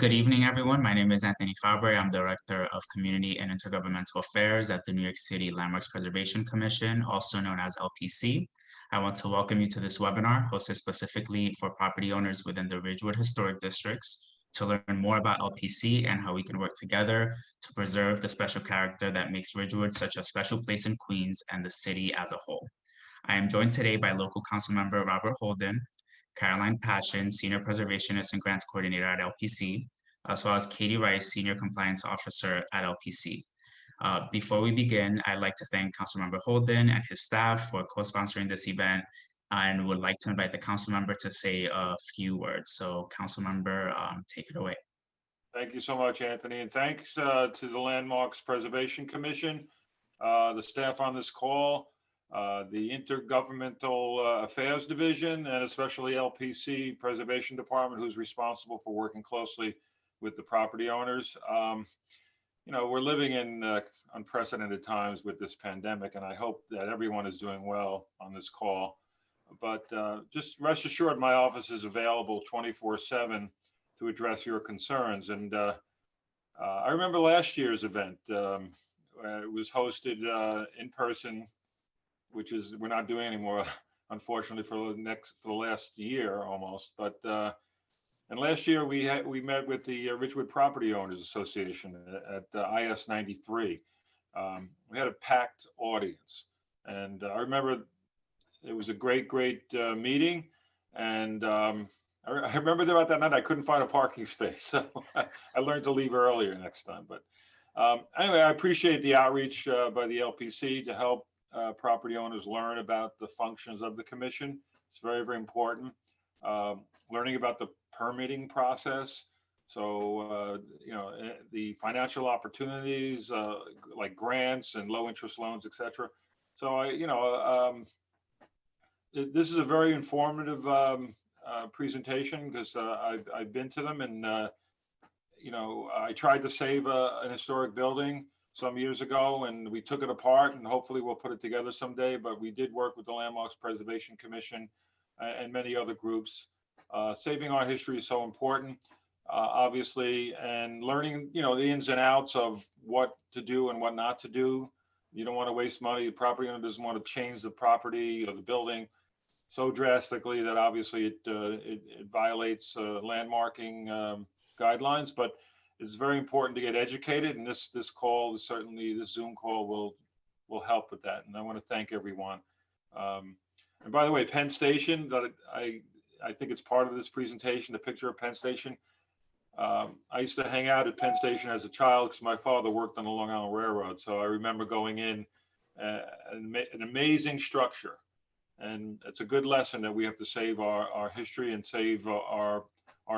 Good evening, everyone. My name is Anthony Fabre. I'm Director of Community and Intergovernmental Affairs at the New York City Landmarks Preservation Commission, also known as LPC. I want to welcome you to this webinar hosted specifically for property owners within the Ridgewood Historic Districts to learn more about LPC and how we can work together to preserve the special character that makes Ridgewood such a special place in Queens and the city as a whole. I am joined today by local council member Robert Holden, Caroline Passion, Senior Preservationist and Grants Coordinator at LPC, as well as Katie Rice, Senior Compliance Officer at LPC. Before we begin, I'd like to thank Councilmember Holden and his staff for co-sponsoring this event and would like to invite the council member to say a few words. So Councilmember, take it away. Thank you so much, Anthony, and thanks to the Landmarks Preservation Commission, the staff on this call, the Intergovernmental Affairs Division, and especially LPC Preservation Department, who's responsible for working closely with the property owners. You know, we're living in unprecedented times with this pandemic, and I hope that everyone is doing well on this call. But just rest assured, my office is available 24/7 to address your concerns. And I remember last year's event. It was hosted in person, which is we're not doing anymore, unfortunately, for the last year almost. But and last year we met with the Ridgewood Property Owners Association at IS 93. We had a packed audience, and I remember it was a great meeting. And I remember about that night I couldn't find a parking space, so I learned to leave earlier next time. But anyway, I appreciate the outreach by the LPC to help property owners learn about the functions of the commission. It's very important. Learning about the permitting process. So, you know, the financial opportunities like grants and low interest loans, etc. So, this is a very informative presentation because I've been to them, and I tried to save an historic building some years ago, and we took it apart, and hopefully we'll put it together someday. But we did work with the Landmarks Preservation Commission and many other groups. Saving our history is so important, obviously, and learning, the ins and outs of what to do and what not to do. You don't want to waste money. The property owner doesn't want to change the property or the building so drastically that obviously it violates landmarking guidelines. But it's very important to get educated, and this call, certainly this Zoom call will help with that. And I want to thank everyone. And by the way, Penn Station, that I think it's part of this presentation, the picture of Penn Station. I used to hang out at Penn Station as a child because my father worked on the Long Island Railroad. So I remember going in, an amazing structure. And it's a good lesson that we have to save our history and save our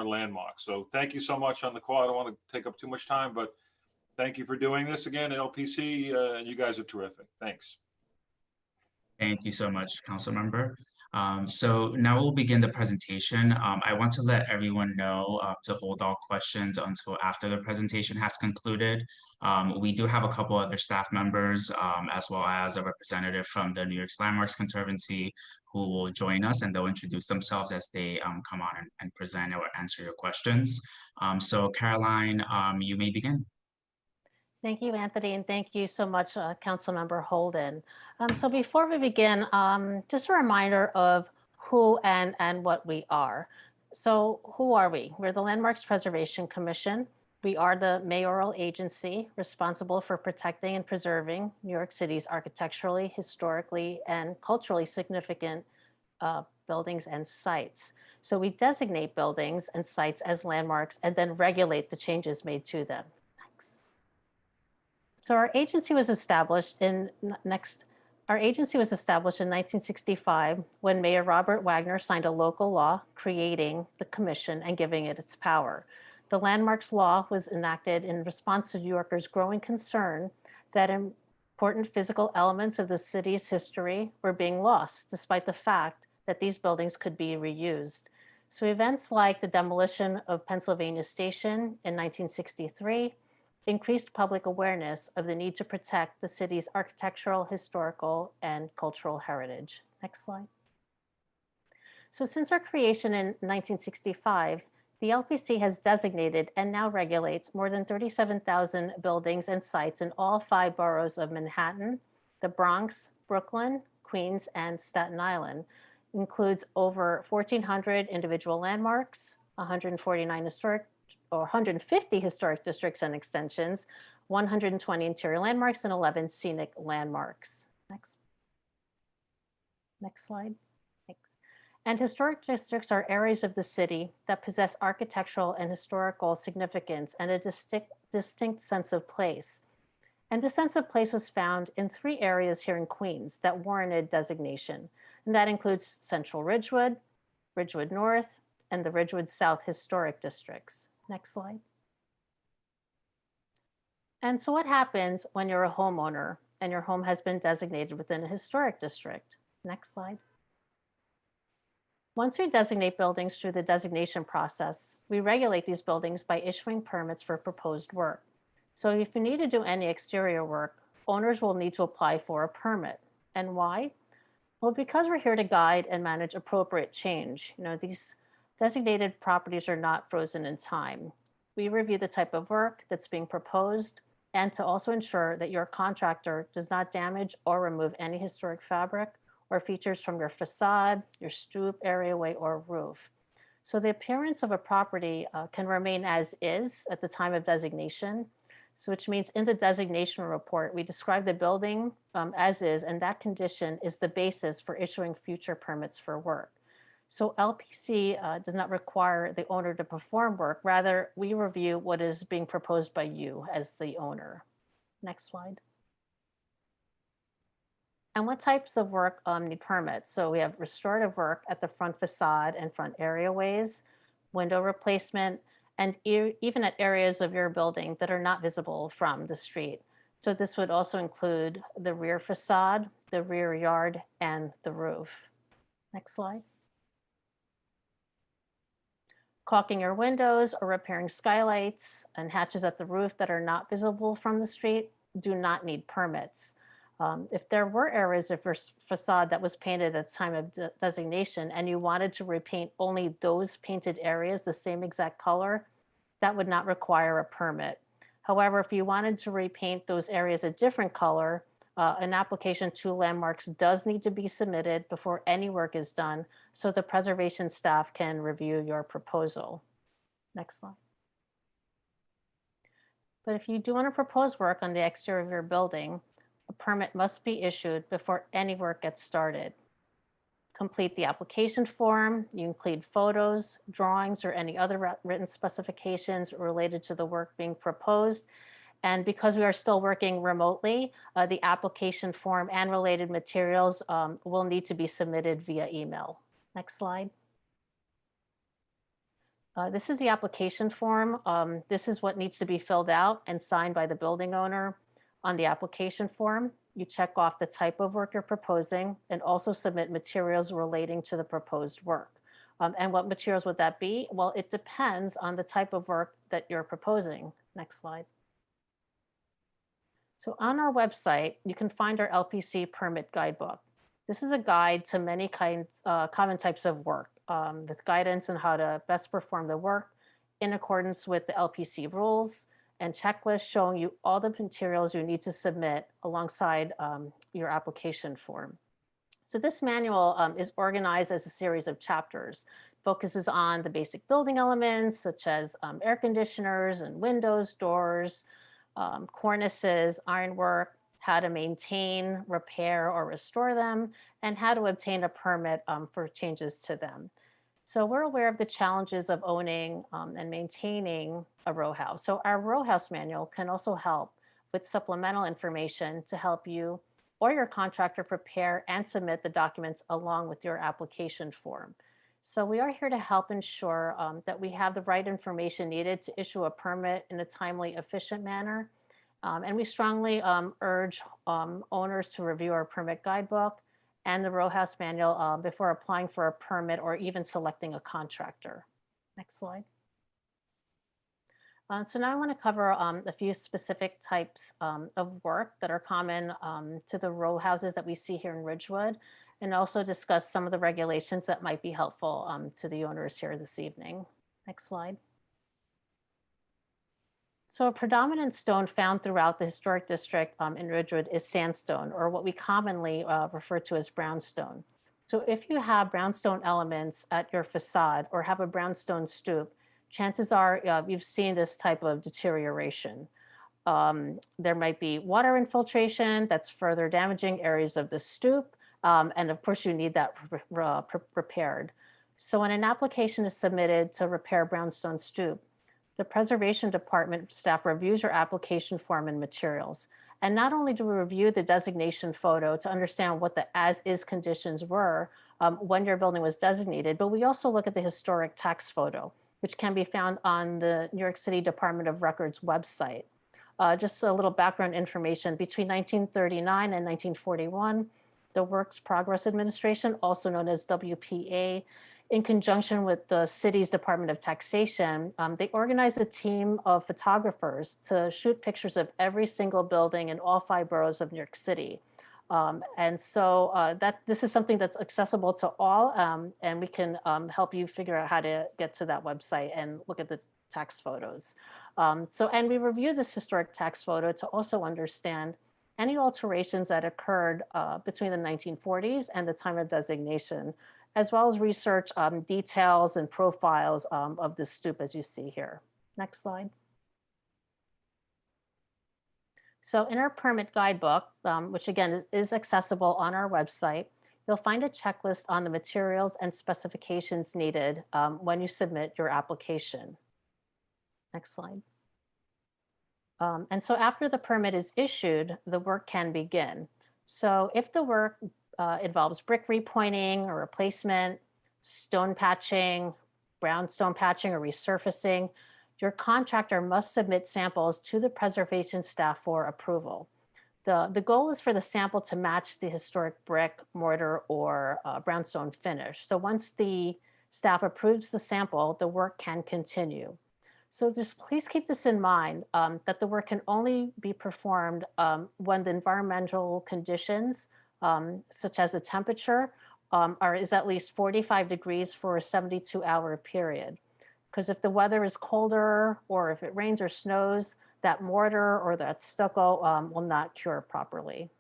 landmarks. So thank you so much on the call. I don't want to take up too much time, but thank you for doing this again at LPC, and you guys are terrific. Thanks. Thank you so much, Council Member. So now we'll begin the presentation. I want to let everyone know to hold all questions until after the presentation has concluded. We do have a couple other staff members, as well as a representative from the New York Landmarks Conservancy who will join us, and they'll introduce themselves as they come on and present or answer your questions. So Caroline, you may begin. Thank you, Anthony, and thank you so much, Councilmember Holden. So before we begin, just a reminder of who and what we are. So who are we? We're the Landmarks Preservation Commission. We are the mayoral agency responsible for protecting and preserving New York City's architecturally, historically, and culturally significant buildings and sites. So we designate buildings and sites as landmarks and then regulate the changes made to them. So our agency was established in 1965 when Mayor Robert Wagner signed a local law creating the commission and giving it its power. The Landmarks Law was enacted in response to New Yorkers' growing concern that important physical elements of the city's history were being lost, despite the fact that these buildings could be reused. So events like the demolition of Pennsylvania Station in 1963 increased public awareness of the need to protect the city's architectural, historical, and cultural heritage. Next slide. So since our creation in 1965, The LPC has designated and now regulates more than 37,000 buildings and sites in all 5 boroughs of Manhattan, the Bronx, Brooklyn, Queens, and Staten Island. Includes over 1,400 individual landmarks, 149 historic or 150 historic districts and extensions, 120 interior landmarks, and 11 scenic landmarks. Next slide. Thanks. And historic districts are areas of the city that possess architectural and historical significance and a distinct sense of place. And this sense of place was found in 3 areas here in Queens that warranted designation. And that includes Central Ridgewood, Ridgewood North, and the Ridgewood South historic districts. Next slide. And so what happens when you're a homeowner and your home has been designated within a historic district? Next slide. Once we designate buildings through the designation process, we regulate these buildings by issuing permits for proposed work. So if you need to do any exterior work, owners will need to apply for a permit. And why? Well, because we're here to guide and manage appropriate change. These designated properties are not frozen in time. We review the type of work that's being proposed and to also ensure that your contractor does not damage or remove any historic fabric or features from your facade, your stoop, areaway, or roof. So the appearance of a property can remain as is at the time of designation. So which means in the designation report, we describe the building as is, and that condition is the basis for issuing future permits for work. So LPC does not require the owner to perform work. Rather, we review what is being proposed by you as the owner. Next slide. And what types of work need permits? So we have restorative work at the front facade and front areaways, window replacement, and even at areas of your building that are not visible from the street. So this would also include the rear facade, the rear yard, and the roof. Next slide. Caulking your windows or repairing skylights and hatches at the roof that are not visible from the street do not need permits. If there were areas of your facade that was painted at the time of designation and you wanted to repaint only those painted areas the same exact color, that would not require a permit. However, if you wanted to repaint those areas a different color, an application to landmarks does need to be submitted before any work is done so the preservation staff can review your proposal. Next slide. But if you do want to propose work on the exterior of your building, a permit must be issued before any work gets started. Complete the application form. You include photos, drawings, or any other written specifications related to the work being proposed. And because we are still working remotely, the application form and related materials will need to be submitted via email. Next slide. This is the application form. This is what needs to be filled out and signed by the building owner. On the application form, you check off the type of work you're proposing and also submit materials relating to the proposed work. And what materials would that be? Well, it depends on the type of work that you're proposing. Next slide. So on our website, you can find our LPC Permit Guidebook. This is a guide to many common types of work, with guidance on how to best perform the work in accordance with the LPC rules and checklists showing you all the materials you need to submit alongside your application form. So this manual is organized as a series of chapters, focuses on the basic building elements such as air conditioners and windows, doors, cornices, ironwork, how to maintain, repair, or restore them, and how to obtain a permit for changes to them. So we're aware of the challenges of owning and maintaining a row house. So our row house manual can also help with supplemental information to help you or your contractor prepare and submit the documents along with your application form. So we are here to help ensure that we have the right information needed to issue a permit in a timely, efficient manner. And we strongly urge owners to review our permit guidebook and the row house manual before applying for a permit or even selecting a contractor. Next slide. So now I want to cover a few specific types of work that are common to the row houses that we see here in Ridgewood, and also discuss some of the regulations that might be helpful to the owners here this evening. Next slide. So a predominant stone found throughout the historic district in Ridgewood is sandstone, or what we commonly refer to as brownstone. So if you have brownstone elements at your facade or have a brownstone stoop, chances are you've seen this type of deterioration. There might be water infiltration that's further damaging areas of the stoop. And of course, you need that repaired. So when an application is submitted to repair brownstone stoop, the Preservation Department staff reviews your application form and materials. And not only do we review the designation photo to understand what the as-is conditions were when your building was designated, but we also look at the historic tax photo, which can be found on the New York City Department of Records website. Just a little background information, between 1939 and 1941, the Works Progress Administration, also known as WPA, in conjunction with the city's Department of Taxation, they organized a team of photographers to shoot pictures of every single building in all 5 boroughs of New York City. And so this is something that's accessible to all, and we can help you figure out how to get to that website and look at the tax photos. And we review this historic tax photo to also understand any alterations that occurred between the 1940s and the time of designation, as well as research details and profiles of the stoop as you see here. Next slide. So in our permit guidebook, which again is accessible on our website, you'll find a checklist on the materials and specifications needed when you submit your application. Next slide. And so after the permit is issued, the work can begin. So if the work involves brick repointing or replacement, stone patching, brownstone patching or resurfacing, your contractor must submit samples to the preservation staff for approval. The goal is for the sample to match the historic brick, mortar, or brownstone finish. So once the staff approves the sample, the work can continue. So just please keep this in mind, that the work can only be performed when the environmental conditions, such as the temperature, is at least 45 degrees for a 72-hour period. Because if the weather is colder or if it rains or snows, that mortar or that stucco will not cure properly.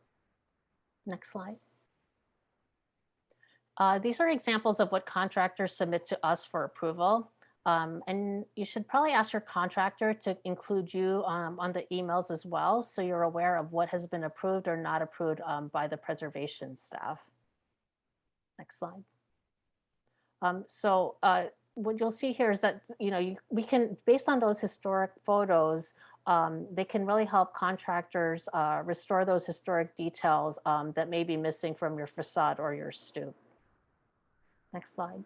Next slide. These are examples of what contractors submit to us for approval. And you should probably ask your contractor to include you on the emails as well, so you're aware of what has been approved or not approved by the preservation staff. Next slide. What you'll see here is that we can, based on those historic photos, they can really help contractors restore those historic details that may be missing from your facade or your stoop. Next slide.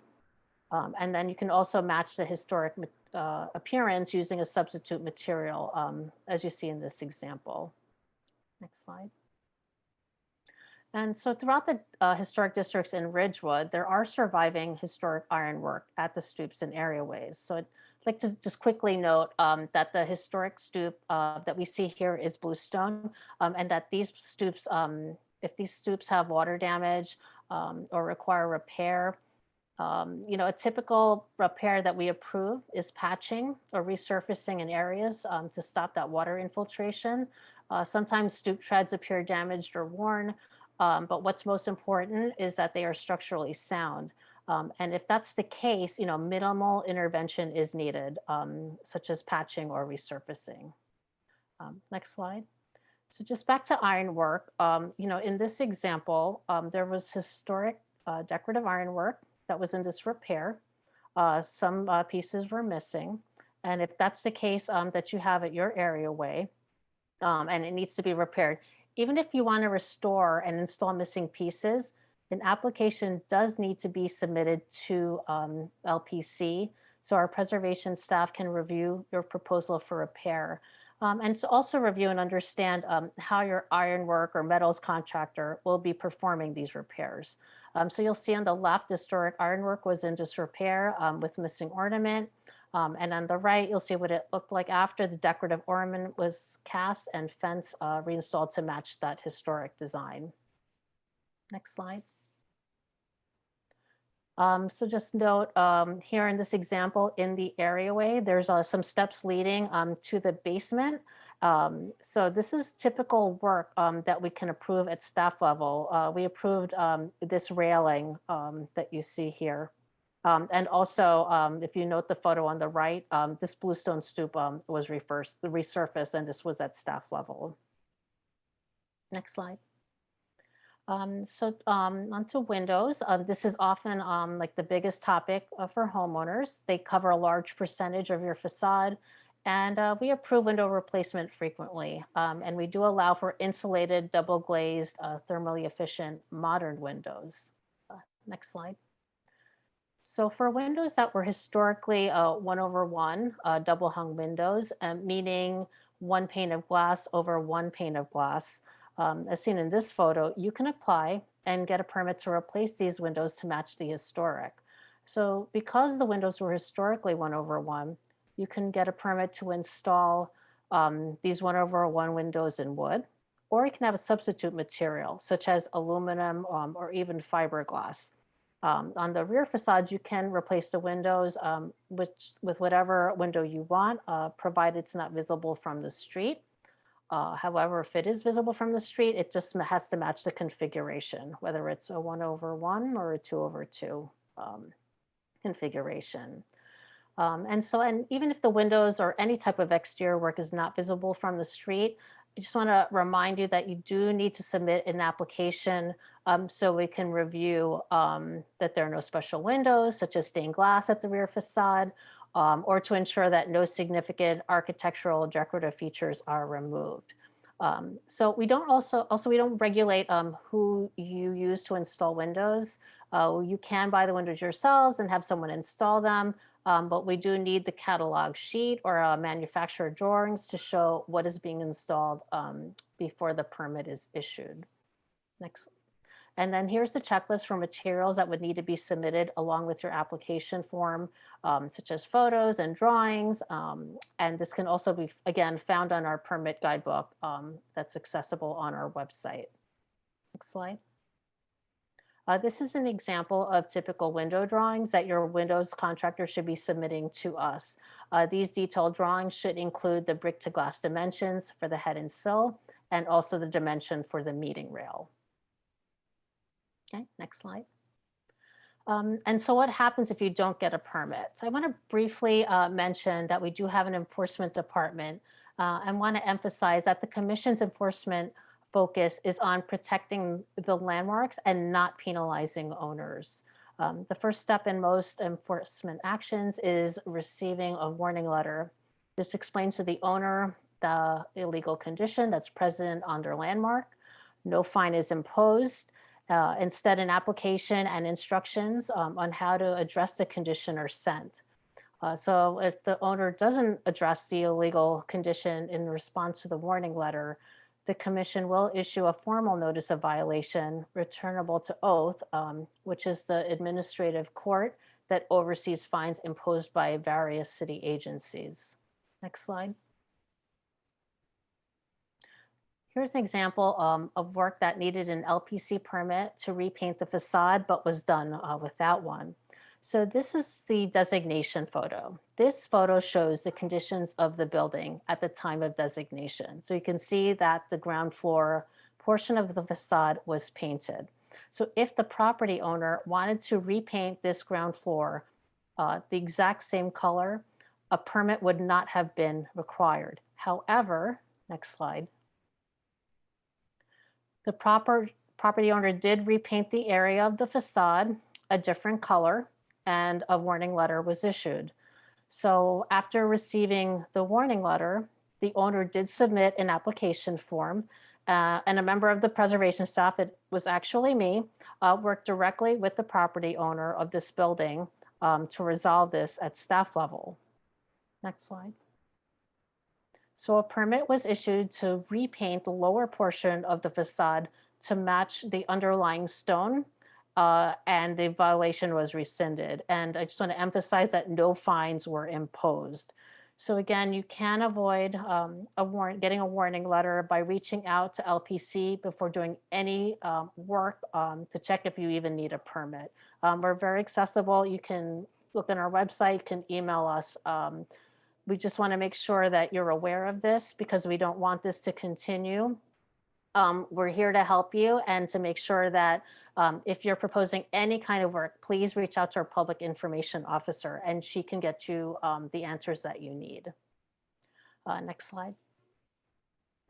And then you can also match the historic appearance using a substitute material, as you see in this example. Next slide. And so throughout the historic districts in Ridgewood, there are surviving historic ironwork at the stoops and areaways. So I'd like to just quickly note that the historic stoop that we see here is bluestone, and that these stoops, if these stoops have water damage or require repair, a typical repair that we approve is patching or resurfacing in areas to stop that water infiltration. Sometimes stoop treads appear damaged or worn, but what's most important is that they are structurally sound. And if that's the case, minimal intervention is needed, such as patching or resurfacing. Next slide. So just back to ironwork, in this example, there was historic decorative ironwork that was in disrepair. Some pieces were missing. And if that's the case that you have at your areaway, and it needs to be repaired, even if you want to restore and install missing pieces, an application does need to be submitted to LPC, so our preservation staff can review your proposal for repair. And to also review and understand how your ironwork or metals contractor will be performing these repairs. So you'll see on the left, historic ironwork was in disrepair with missing ornament. And on the right, you'll see what it looked like after the decorative ornament was cast and fence reinstalled to match that historic design. Next slide. So just note here in this example, in the areaway, there's some steps leading to the basement. So this is typical work that we can approve at staff level. We approved this railing that you see here. And also, if you note the photo on the right, this bluestone stoop was resurfaced, and this was at staff level. Next slide. Onto windows. This is often like the biggest topic for homeowners. They cover a large percentage of your facade, and we approve window replacement frequently. And we do allow for insulated, double glazed, thermally efficient modern windows. Next slide. So for windows that were historically 1/1 double hung windows, meaning one pane of glass over one pane of glass, as seen in this photo, you can apply and get a permit to replace these windows to match the historic. So because the windows were historically 1/1, you can get a permit to install these 1/1 windows in wood, or you can have a substitute material such as aluminum or even fiberglass. On the rear facades, you can replace the windows with whatever window you want, provided it's not visible from the street. However, if it is visible from the street, it just has to match the configuration, whether it's a 1/1 or a 2/2 configuration. And even if the windows or any type of exterior work is not visible from the street, I just want to remind you that you do need to submit an application so we can review that there are no special windows, such as stained glass at the rear facade, or to ensure that no significant architectural decorative features are removed. So we don't we don't regulate who you use to install windows. You can buy the windows yourselves and have someone install them, but we do need the catalog sheet or manufacturer drawings to show what is being installed before the permit is issued. Next. And then here's the checklist for materials that would need to be submitted along with your application form, such as photos and drawings. And this can also be, again, found on our permit guidebook that's accessible on our website. Next slide. This is an example of typical window drawings that your windows contractor should be submitting to us. These detailed drawings should include the brick to glass dimensions for the head and sill, and also the dimension for the meeting rail. Okay, next slide. And so what happens if you don't get a permit? So I want to briefly mention that we do have an enforcement department and want to emphasize that the commission's enforcement focus is on protecting the landmarks and not penalizing owners. The first step in most enforcement actions is receiving a warning letter. This explains to the owner the illegal condition that's present on their landmark. No fine is imposed. Instead, an application and instructions on how to address the condition are sent. So if the owner doesn't address the illegal condition in response to the warning letter, the commission will issue a formal notice of violation returnable to oath, which is the administrative court that oversees fines imposed by various city agencies. Next slide. Here's an example of work that needed an LPC permit to repaint the facade, but was done without one. So this is the designation photo. This photo shows the conditions of the building at the time of designation. So you can see that the ground floor portion of the facade was painted. So if the property owner wanted to repaint this ground floor the exact same color, a permit would not have been required. However, next slide. The property owner did repaint the area of the facade a different color, and a warning letter was issued. So after receiving the warning letter, the owner did submit an application form, and a member of the preservation staff, it was actually me, worked directly with the property owner of this building to resolve this at staff level. Next slide. So a permit was issued to repaint the lower portion of the facade to match the underlying stone, and the violation was rescinded. And I just want to emphasize that no fines were imposed. So again, you can avoid getting a warning letter by reaching out to LPC before doing any work to check if you even need a permit. We're very accessible. You can look on our website, you can email us. We just want to make sure that you're aware of this because we don't want this to continue. We're here to help you and to make sure that if you're proposing any kind of work, please reach out to our public information officer and she can get you the answers that you need. Next slide.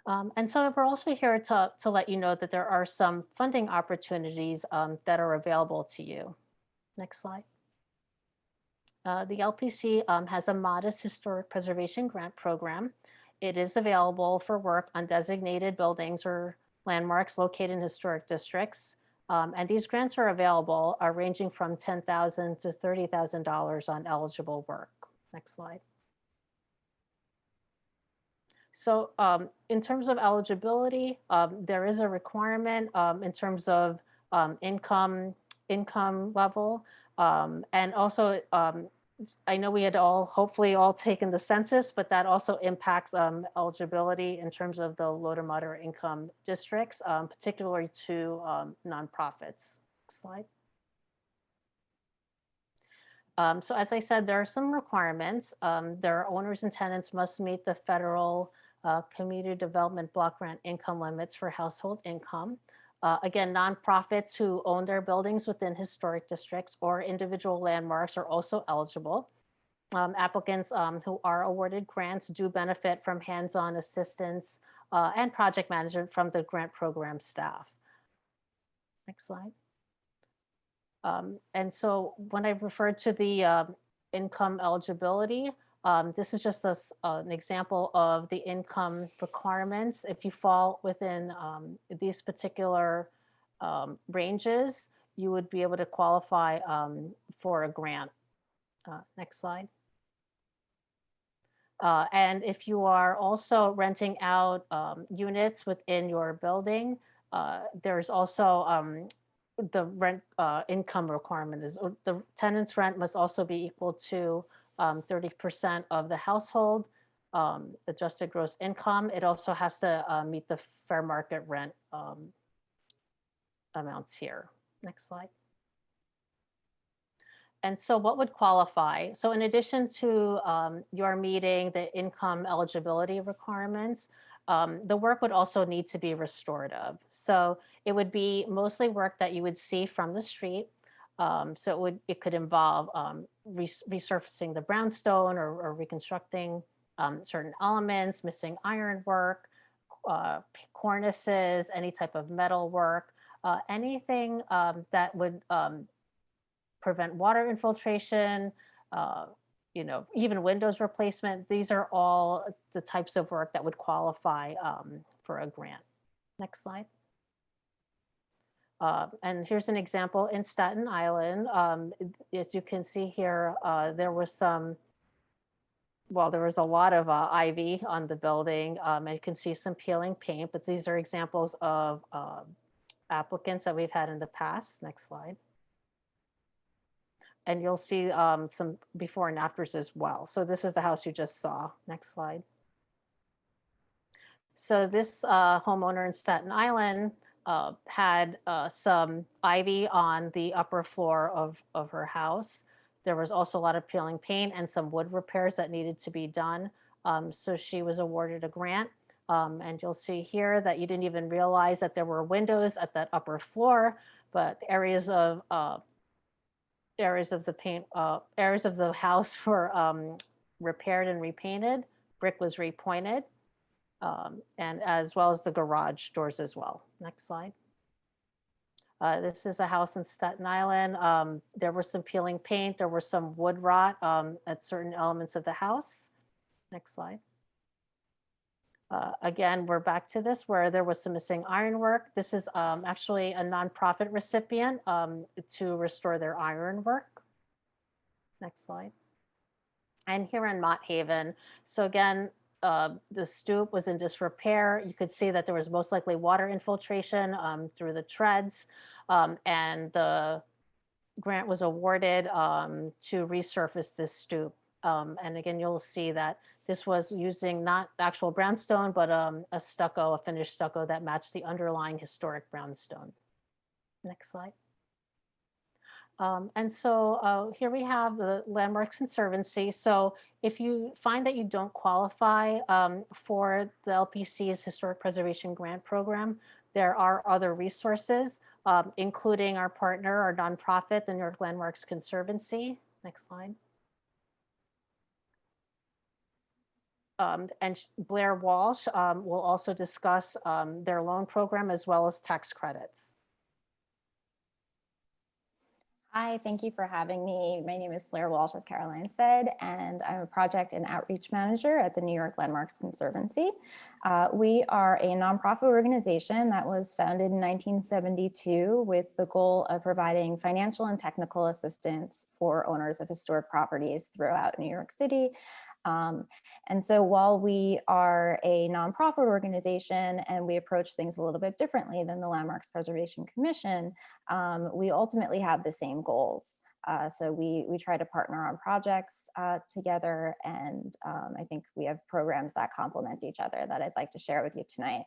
And so we're also here to let you know that there are some funding opportunities that are available to you. Next slide. The LPC has a modest historic preservation grant program. It is available for work on designated buildings or landmarks located in historic districts. And these grants are available, ranging from $10,000 to $30,000 on eligible work. Next slide. So in terms of eligibility, there is a requirement in terms of income level. And also, I know we had hopefully all taken the census, but that also impacts eligibility in terms of the low to moderate income districts, particularly to nonprofits. Next slide. So as I said, there are some requirements. Their owners and tenants must meet the federal community development block grant income limits for household income. Again, nonprofits who own their buildings within historic districts or individual landmarks are also eligible. Applicants who are awarded grants do benefit from hands-on assistance and project management from the grant program staff. Next slide. And so when I refer to the income eligibility, this is just an example of the income requirements. If you fall within these particular ranges, you would be able to qualify for a grant. Next slide. And if you are also renting out units within your building, there's also the rent income requirement is the tenant's rent must also be equal to 30% of the household adjusted gross income. It also has to meet the fair market rent amounts here. Next slide. And so what would qualify? So in addition to your meeting the income eligibility requirements, the work would also need to be restorative. So it would be mostly work that you would see from the street. So it could involve resurfacing the brownstone or reconstructing certain elements, missing ironwork, cornices, any type of metal work, anything that would prevent water infiltration, even windows replacement. These are all the types of work that would qualify for a grant. Next slide. And here's an example in Staten Island. As you can see here, there was a lot of ivy on the building, and you can see some peeling paint, but these are examples of applicants that we've had in the past. Next slide. And you'll see some before and afters as well. So this is the house you just saw. Next slide. So this homeowner in Staten Island had some ivy on the upper floor of her house. There was also a lot of peeling paint and some wood repairs that needed to be done. So she was awarded a grant. And you'll see here that you didn't even realize that there were windows at that upper floor, but areas of the house were repaired and repainted. Brick was repointed, and as well as the garage doors as well. Next slide. This is a house in Staten Island. There was some peeling paint. There was some wood rot at certain elements of the house. Next slide. Again, we're back to this where there was some missing ironwork. This is actually a nonprofit recipient to restore their ironwork. Next slide. And here in Mott Haven, so again, the stoop was in disrepair. You could see that there was most likely water infiltration through the treads, and the grant was awarded to resurface this stoop. And again, you'll see that This was using not actual brownstone, but a stucco, a finished stucco that matched the underlying historic brownstone. Next slide. And so here we have the Landmarks Conservancy. So if you find that you don't qualify for the LPC's Historic Preservation Grant Program, there are other resources, including our partner, our nonprofit, the New York Landmarks Conservancy. Next slide. And Blair Walsh will also discuss their loan program as well as tax credits. Hi, thank you for having me. My name is Blair Walsh, as Caroline said, and I'm a project and outreach manager at the New York Landmarks Conservancy. We are a nonprofit organization that was founded in 1972 with the goal of providing financial and technical assistance for owners of historic properties throughout New York City. And so while we are a nonprofit organization and we approach things a little bit differently than the Landmarks Preservation Commission, we ultimately have the same goals. So we try to partner on projects together, and I think we have programs that complement each other that I'd like to share with you tonight.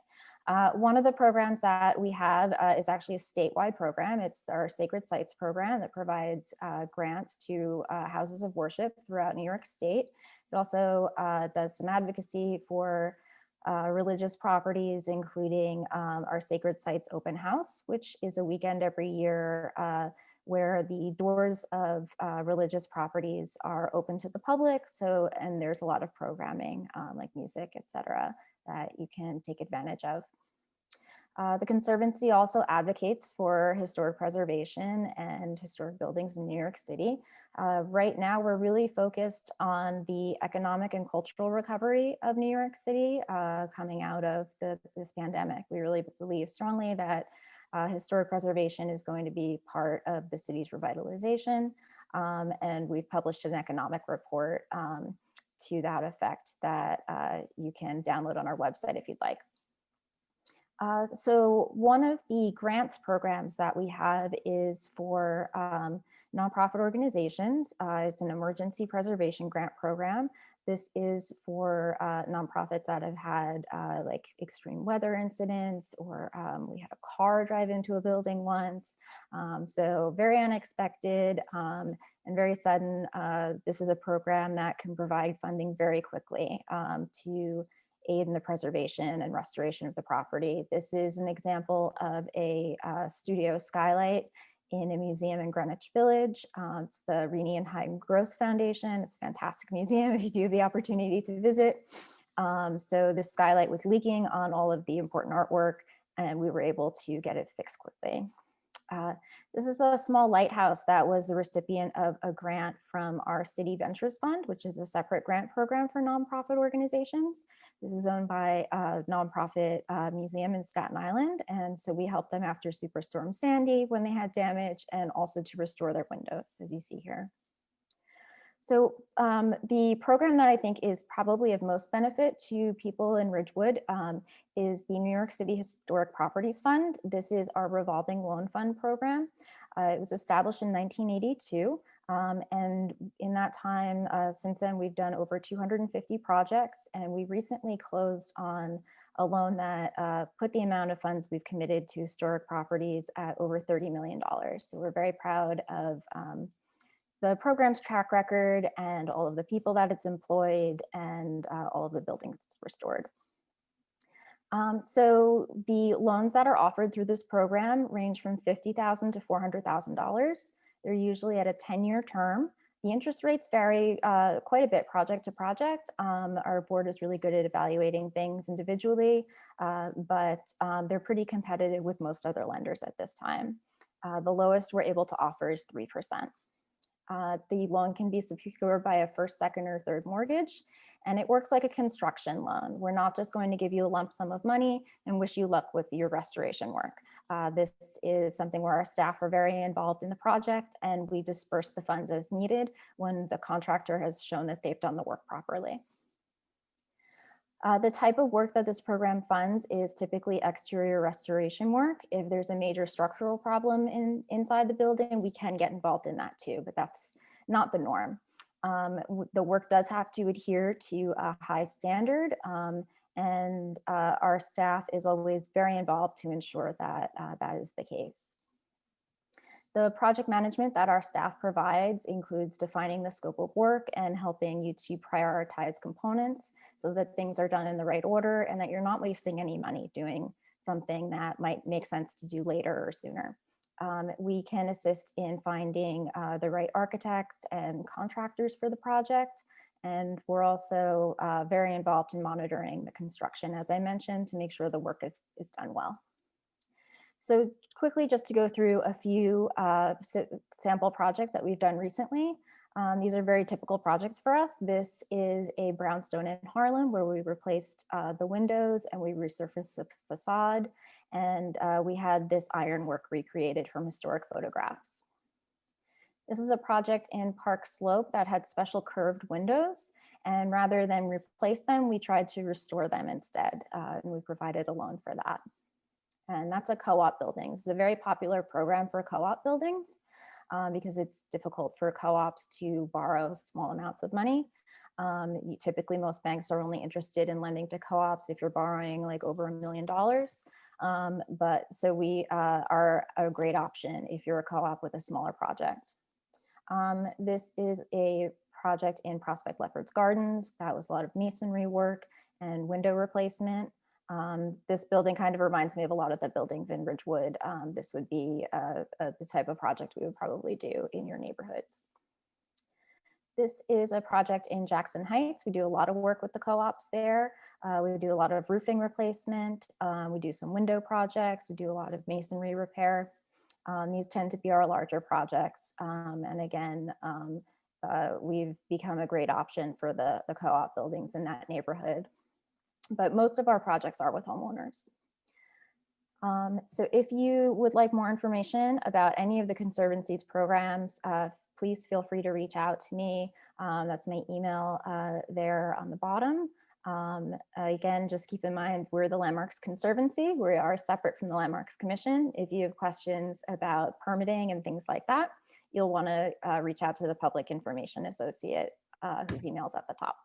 One of the programs that we have is actually a statewide program. It's our Sacred Sites program that provides grants to houses of worship throughout New York State. It also does some advocacy for religious properties, including our Sacred Sites Open House, which is a weekend every year where the doors of religious properties are open to the public. So, and there's a lot of programming like music, etc., that you can take advantage of. The Conservancy also advocates for historic preservation and historic buildings in New York City. Right now, we're really focused on the economic and cultural recovery of New York City coming out of this pandemic. We really believe strongly that historic preservation is going to be part of the city's revitalization. And we've published an economic report to that effect that you can download on our website if you'd like. So one of the grants programs that we have is for nonprofit organizations. It's an emergency preservation grant program. This is for nonprofits that have had like extreme weather incidents, or we had a car drive into a building once. So very unexpected and very sudden. This is a program that can provide funding very quickly to aid in the preservation and restoration of the property. This is an example of a studio skylight in a museum in Greenwich Village. It's the Renee and Haydn Gross Foundation. It's a fantastic museum if you do have the opportunity to visit. So this skylight was leaking on all of the important artwork, and we were able to get it fixed quickly. This is a small lighthouse that was the recipient of a grant from our City Ventures Fund, which is a separate grant program for nonprofit organizations. This is owned by a nonprofit museum in Staten Island. And so we helped them after Superstorm Sandy when they had damage, and also to restore their windows, as you see here. So the program that I think is probably of most benefit to people in Ridgewood is the New York City Historic Properties Fund. This is our revolving loan fund program. It was established in 1982. And in that time, since then, we've done over 250 projects, and we recently closed on a loan that put the amount of funds we've committed to historic properties at over $30 million. So we're very proud of the program's track record and all of the people that it's employed, and all of the buildings it's restored. So the loans that are offered through this program range from $50,000 to $400,000. They're usually at a 10-year term. The interest rates vary quite a bit project to project. Our board is really good at evaluating things individually, but they're pretty competitive with most other lenders at this time. The lowest we're able to offer is 3%. The loan can be secured by a first, second, or third mortgage, and it works like a construction loan. We're not just going to give you a lump sum of money and wish you luck with your restoration work. This is something where our staff are very involved in the project, and we disperse the funds as needed when the contractor has shown that they've done the work properly. The type of work that this program funds is typically exterior restoration work. If there's a major structural problem inside the building, we can get involved in that too, but that's not the norm. The work does have to adhere to a high standard, and our staff is always very involved to ensure that that is the case. The project management that our staff provides includes defining the scope of work and helping you to prioritize components so that things are done in the right order and that you're not wasting any money doing something that might make sense to do later or sooner. We can assist in finding the right architects and contractors for the project. And we're also very involved in monitoring the construction, as I mentioned, to make sure the work is done well. So quickly, just to go through a few sample projects that we've done recently. These are very typical projects for us. This is a brownstone in Harlem where we replaced the windows and we resurfaced the facade. And we had this ironwork recreated from historic photographs. This is a project in Park Slope that had special curved windows. And rather than replace them, we tried to restore them instead. And we provided a loan for that. And that's a co-op building. It's a very popular program for co-op buildings because it's difficult for co-ops to borrow small amounts of money. Typically, most banks are only interested in lending to co-ops if you're borrowing like over $1 million. But so we are a great option if you're a co-op with a smaller project. This is a project in Prospect Lefferts Gardens. That was a lot of masonry work and window replacement. This building kind of reminds me of a lot of the buildings in Ridgewood. This would be the type of project we would probably do in your neighborhoods. This is a project in Jackson Heights. We do a lot of work with the co-ops there. We do a lot of roofing replacement. We do some window projects. We do a lot of masonry repair. These tend to be our larger projects. And again, we've become a great option for the co-op buildings in that neighborhood. But most of our projects are with homeowners. So if you would like more information about any of the Conservancy's programs, please feel free to reach out to me. That's my email there on the bottom. Again, just keep in mind, we're the Landmarks Conservancy. We are separate from the Landmarks Commission. If you have questions about permitting and things like that, you'll want to reach out to the Public Information Associate, whose email's at the top.